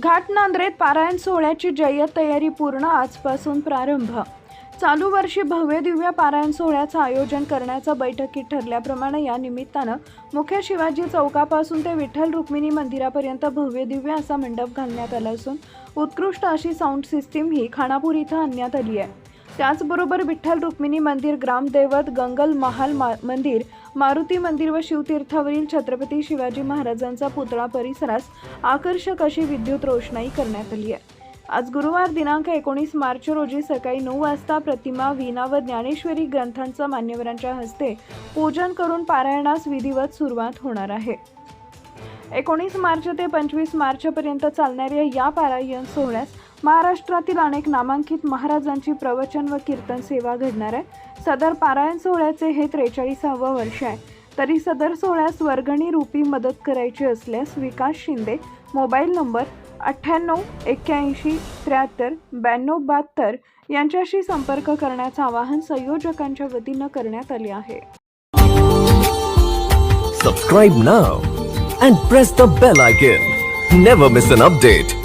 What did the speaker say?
घाटनांद्रेत पारायण सोहळ्याची जय्यत तयारी पूर्ण, आजपासून प्रारंभ। चालू वर्षी भव्य दिव्य पारायण सोहळ्याचं आयोजन करण्याचं बैठकीत ठरल्याप्रमाणे या निमित्तानं मुख्य शिवाजी चौकापासून ते विठ्ठल रुक्मिणी मंदिरापर्यंत भव्य दिव्य असा मंडप घालण्यात आला असून उत्कृष्ट अशी साऊंड सिस्टीम ही खानापूर इथं आणण्यात आली आहे। त्याचबरोबर विठ्ठल रुक्मिणी मंदिर, ग्रामदैवत गंगल महाल मंदिर, मारुती मंदिर व शिवतीर्थावरील छत्रपती शिवाजी महाराजांचा पुतळा परिसरास आकर्षक अशी विद्युत रोषणाई करण्यात आली आहे। आज गुरुवार दिनांक 19 मार्च रोजी सकाळी 9 वाजता प्रतिमा, वीणा व ज्ञानेश्वरी ग्रंथांचं मान्यवरांच्या हस्ते पूजन करून पारायणास विधिवत सुरुवात होणार आहे। 19 मार्च ते 25 मार्चपर्यंत चालणाऱ्या या पारायण सोहळ्यास महाराष्ट्रातील अनेक नामांकित महाराजांची प्रवचन व कीर्तन सेवा घडणार आहे। सदर पारायण सोहळ्याचे हे 43वे वर्ष आहे। तरी सदर सोहळ्यास वर्गणी रूपी मदत करायची असल्यास विकास शिंदे, मोबाईल नंबर 98 81 73 92 72 यांच्याशी संपर्क करण्याचं आवाहन संयोजकांच्या वतीनं करण्यात आले आहे। Subscribe now and press the bell icon. Never miss an update.